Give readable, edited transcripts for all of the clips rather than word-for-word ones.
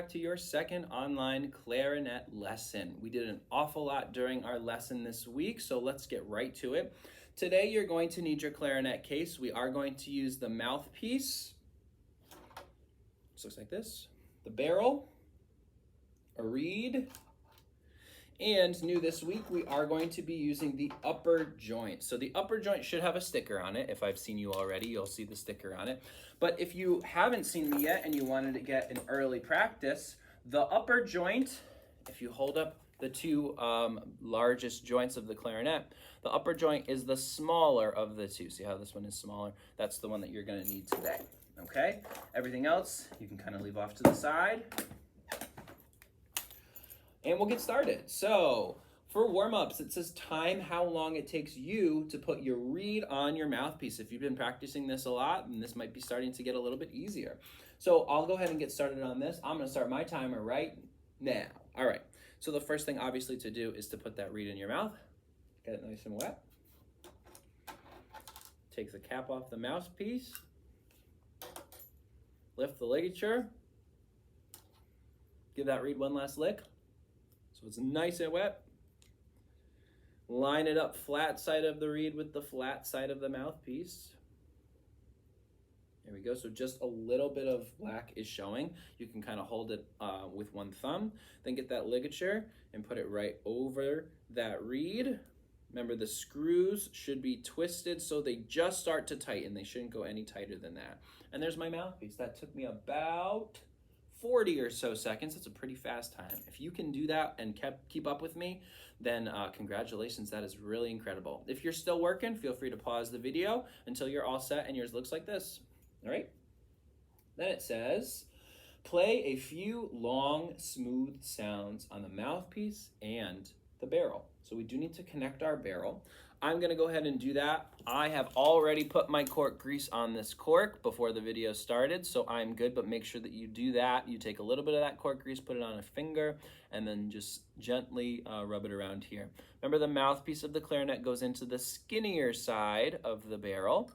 back to your second online clarinet lesson. We did an awful lot during our lesson this week, so let's get right to it. Today you're going to need your clarinet case. We are going to use the mouthpiece. This looks like this. The barrel, a reed, and new this week, we are going to be using the upper joint. So the upper joint should have a sticker on it. If I've seen you already, you'll see the sticker on it. But if you haven't seen me yet and you wanted to get an early practice, the upper joint, if you hold up the two largest joints of the clarinet, the upper joint is the smaller of the two. See how this one is smaller? That's the one that you're gonna need today, okay? Everything else, you can kind of leave off to the side. And we'll get started. So for warm-ups, it says time how long it takes you to put your reed on your mouthpiece. If you've been practicing this a lot, then this might be starting to get a little bit easier. So I'll go ahead and get started on this. I'm gonna start my timer right now. All right, so the first thing obviously to do is to put that reed in your mouth. Get it nice and wet. Take the cap off the mouthpiece. Lift the ligature. Give that reed one last lick. So it's nice and wet. Line it up flat side of the reed with the flat side of the mouthpiece. There we go. So just a little bit of black is showing. You can kind of hold it with one thumb. Then get that ligature and put it right over that reed. Remember, the screws should be twisted so they just start to tighten. They shouldn't go any tighter than that. And there's my mouthpiece. That took me about 40 or so seconds. That's a pretty fast time. If you can do that and keep up with me, then congratulations, that is really incredible. If you're still working, feel free to pause the video until you're all set and yours looks like this. All right? Then it says, play a few long, smooth sounds on the mouthpiece and the barrel. So we do need to connect our barrel. I'm gonna go ahead and do that. I have already put my cork grease on this cork before the video started, so I'm good, but make sure that you do that. You take a little bit of that cork grease, put it on a finger, and then just gently rub it around here. Remember, the mouthpiece of the clarinet goes into the skinnier side of the barrel.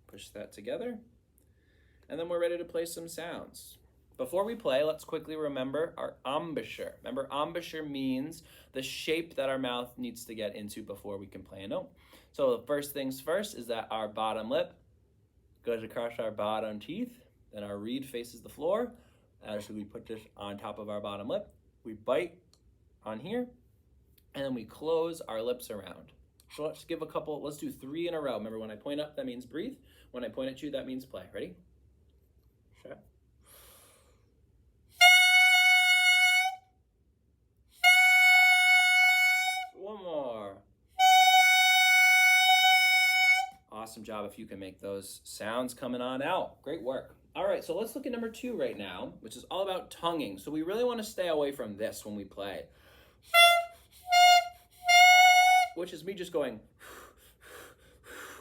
Push that together, and then we're ready to play some sounds. Before we play, let's quickly remember our embouchure. Remember, embouchure means the shape that our mouth needs to get into before we can play a note. So the first things first is that our bottom lip goes across our bottom teeth, then our reed faces the floor. As we put this on top of our bottom lip, we bite on here, and then we close our lips around. So let's give a couple, let's do 3 in a row. Remember, when I point up, that means breathe. When I point at you, that means play. Ready? Sure. One more. Awesome job if you can make those sounds coming on out. Great work. All right, so let's look at number 2 right now, which is all about tonguing. So we really want to stay away from this when we play, which is me just going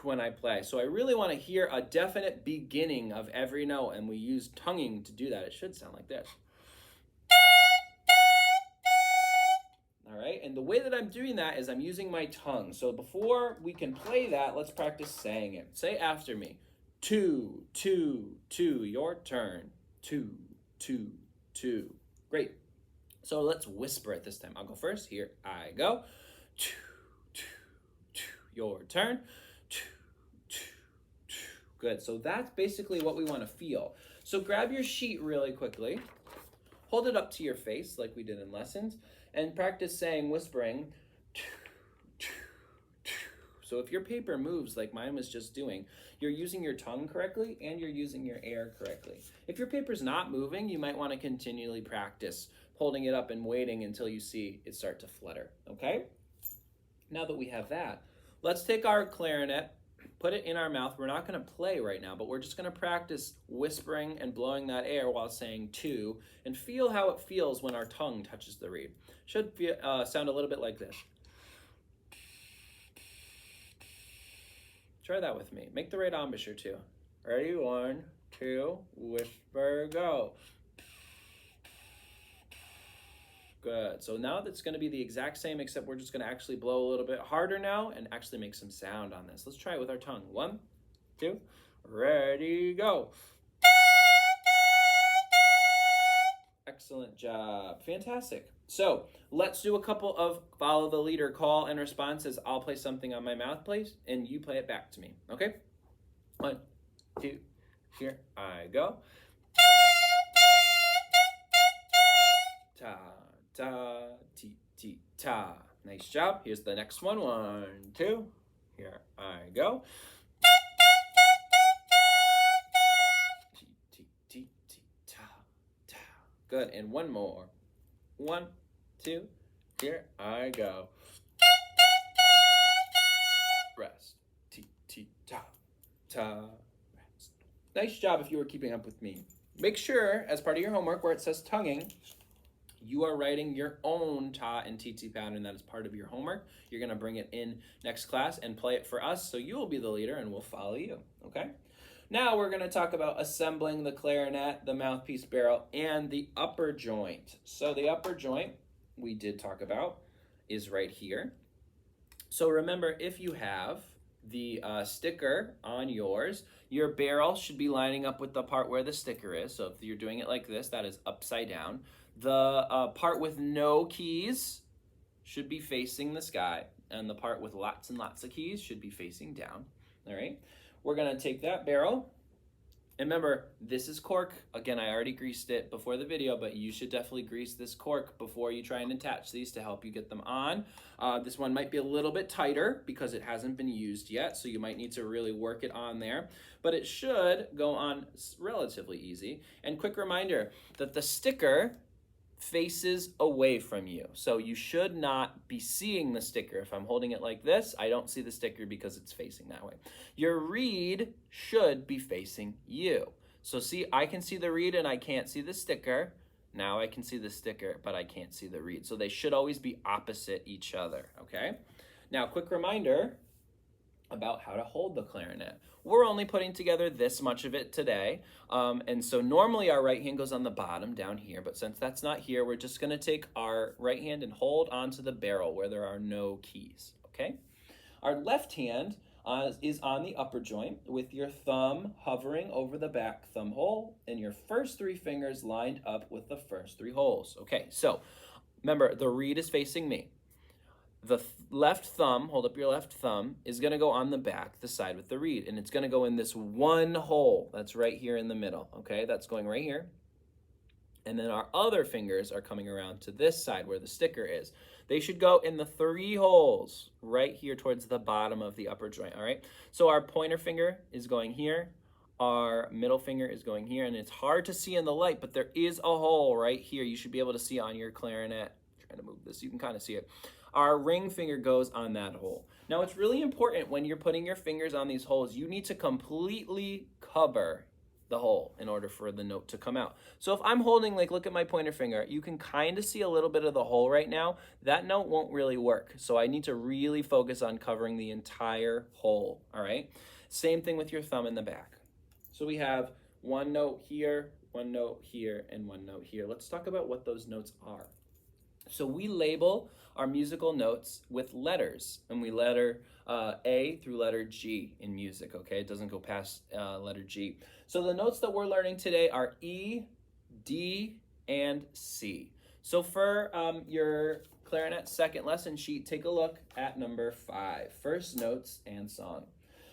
when I play. So I really want to hear a definite beginning of every note, and we use tonguing to do that. It should sound like this. All right, and the way that I'm doing that is I'm using my tongue. So before we can play that, let's practice saying it. Say after me. 2, 2, 2, your turn. 2, 2, 2. Great. So let's whisper it this time. I'll go first. Here I go. 2, 2, 2, your turn. 2, 2, 2. Good. So that's basically what we want to feel. So grab your sheet really quickly. Hold it up to your face like we did in lessons. And practice saying, whispering, so if your paper moves like mine was just doing, you're using your tongue correctly and you're using your air correctly. If your paper's not moving, you might want to continually practice holding it up and waiting until you see it start to flutter, okay? Now that we have that, let's take our clarinet, put it in our mouth. We're not going to play right now, but we're just going to practice whispering and blowing that air while saying 2, and feel how it feels when our tongue touches the reed. Should sound a little bit like this. Try that with me. Make the right embouchure too. Ready? 1, 2, whisper, go. Good. So now that's going to be the exact same, except we're just going to actually blow a little bit harder now and actually make some sound on this. Let's try it with our tongue. 1, 2, ready, go. Excellent job. Fantastic. So let's do a couple of follow the leader call and responses. I'll play something on my mouthpiece and you play it back to me. Okay? 1, 2, here I go. Ta, ta, ti, ti, ta. Nice job. Here's the next one. 1, 2. Here I go. Ti, ti, ti, ti, ta, ta. Good. And one more. 1, 2. Here I go. Rest. Ti, ti, ta, ta. Rest. Nice job if you were keeping up with me. Make sure, as part of your homework, where it says tonguing, you are writing your own ta and ti pattern. That is part of your homework. You're going to bring it in next class and play it for us, so you will be the leader and we'll follow you, okay? Now we're going to talk about assembling the clarinet, the mouthpiece barrel, and the upper joint. So the upper joint we did talk about is right here. So remember, if you have the sticker on yours, your barrel should be lining up with the part where the sticker is. So if you're doing it like this, that is upside down. The part with no keys should be facing the sky, and the part with lots and lots of keys should be facing down. All right, we're gonna take that barrel, and remember, this is cork. Again, I already greased it before the video, but you should definitely grease this cork before you try and attach these to help you get them on. This one might be a little bit tighter because it hasn't been used yet, so you might need to really work it on there, but it should go on relatively easy. And quick reminder that the sticker faces away from you. So you should not be seeing the sticker. If I'm holding it like this, I don't see the sticker because it's facing that way. Your reed should be facing you. So see, I can see the reed and I can't see the sticker. Now I can see the sticker, but I can't see the reed. So they should always be opposite each other, okay? Now, quick reminder about how to hold the clarinet. We're only putting together this much of it today. And so normally our right hand goes on the bottom down here, but since that's not here, we're just gonna take our right hand and hold onto the barrel where there are no keys, okay? Our left hand is on the upper joint with your thumb hovering over the back thumb hole and your first 3 fingers lined up with the first 3 holes. Okay, so remember, the reed is facing me. The left thumb, hold up your left thumb, is going to go on the back, the side with the reed, and it's going to go in this one hole that's right here in the middle, okay? That's going right here. And then our other fingers are coming around to this side where the sticker is. They should go in the 3 holes right here towards the bottom of the upper joint, all right? So our pointer finger is going here, our middle finger is going here, and it's hard to see in the light, but there is a hole right here. You should be able to see on your clarinet. I'm trying to move this, you can kind of see it. Our ring finger goes on that hole. Now, it's really important when you're putting your fingers on these holes, you need to completely cover the hole in order for the note to come out. So if I'm holding, like, look at my pointer finger, you can kind of see a little bit of the hole right now. That note won't really work. So I need to really focus on covering the entire hole, all right? Same thing with your thumb in the back. So we have one note here, one note here, and one note here. Let's talk about what those notes are. So we label our musical notes with letters, and we letter A through letter G in music, okay? It doesn't go past letter G. So the notes that we're learning today are E, D, and C. So for your clarinet second lesson sheet, take a look at number 5, first notes and song.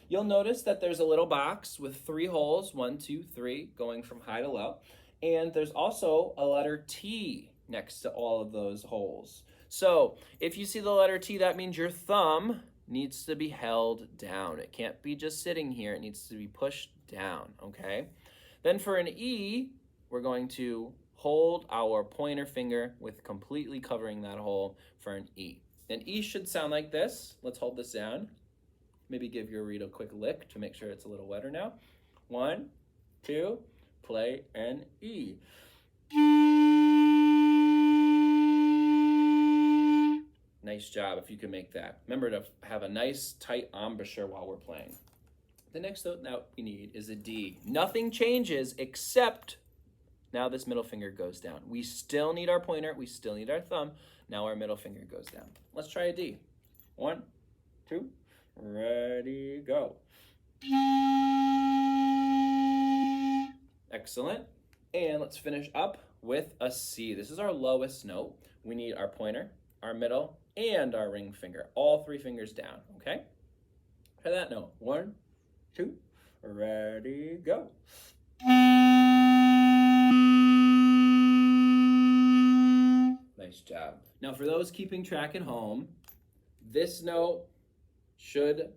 You'll notice that there's a little box with 3 holes, 1, 2, 3, going from high to low, and there's also a letter T next to all of those holes. So if you see the letter T, that means your thumb needs to be held down. It can't be just sitting here. It needs to be pushed down, okay? Then for an E, we're going to hold our pointer finger with completely covering that hole for an E. An E should sound like this. Let's hold this down. Maybe give your reed a quick lick to make sure it's a little wetter now. 1, 2, play an E. Nice job if you can make that. Remember to have a nice tight embouchure while we're playing. The next note that we need is a D. Nothing changes except now this middle finger goes down. We still need our pointer, we still need our thumb. Now our middle finger goes down. Let's try a D. 1, 2, ready, go. Excellent. And let's finish up with a C. This is our lowest note. We need our pointer, our middle, and our ring finger. All 3 fingers down, okay? Try that note. 1, 2, ready, go. Nice job. Now for those keeping track at home, this note should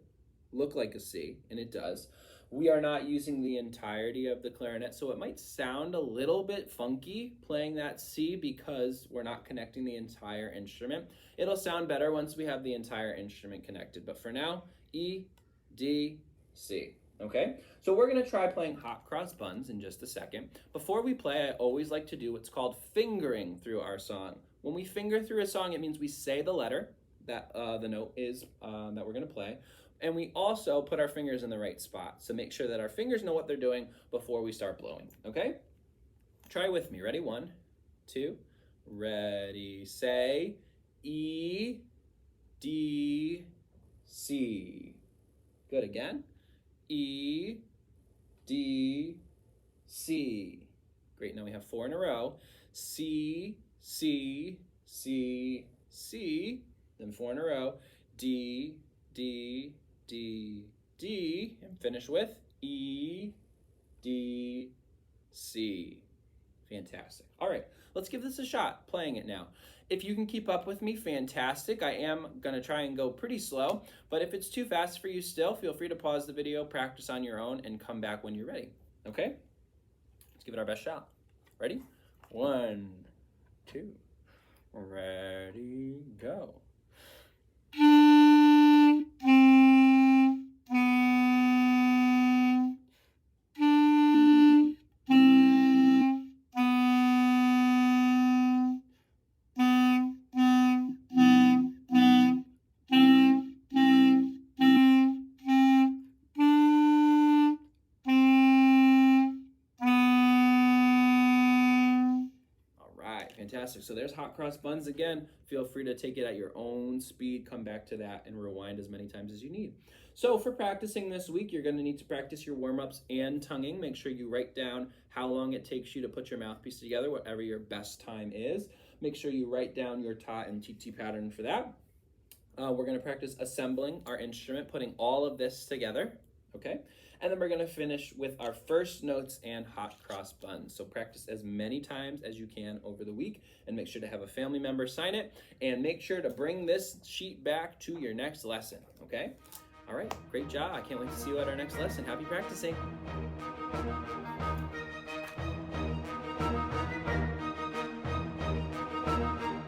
look like a C, and it does. We are not using the entirety of the clarinet, so it might sound a little bit funky playing that C because we're not connecting the entire instrument. It'll sound better once we have the entire instrument connected, but for now, E, D, C. Okay, so we're gonna try playing hot cross buns in just a second. Before we play, I always like to do what's called fingering through our song. When we finger through a song, it means we say the letter that the note is that we're gonna play. And we also put our fingers in the right spot. So make sure that our fingers know what they're doing before we start blowing, okay? Try with me. Ready? 1, 2, ready, say E, D, C. Good, again. E, D, C. Great, now we have 4 in a row. C, C, C, C. Then 4 in a row. D, D, D, D, and finish with E, D, C. Fantastic. All right, let's give this a shot, playing it now. If you can keep up with me, fantastic. I am gonna try and go pretty slow, but if it's too fast for you still, feel free to pause the video, practice on your own, and come back when you're ready, okay? Let's give it our best shot. Ready? 1, 2, ready, go. Fantastic. So there's hot cross buns again. Feel free to take it at your own speed, come back to that, and rewind as many times as you need. So for practicing this week, you're going to need to practice your warm-ups and tonguing. Make sure you write down how long it takes you to put your mouthpiece together, whatever your best time is. Make sure you write down your ta and TT pattern for that. We're going to practice assembling our instrument, putting all of this together, okay? And then we're gonna finish with our first notes and hot cross buns. So practice as many times as you can over the week, and make sure to have a family member sign it, and make sure to bring this sheet back to your next lesson, okay? All right, great job. I can't wait to see you at our next lesson. Happy practicing.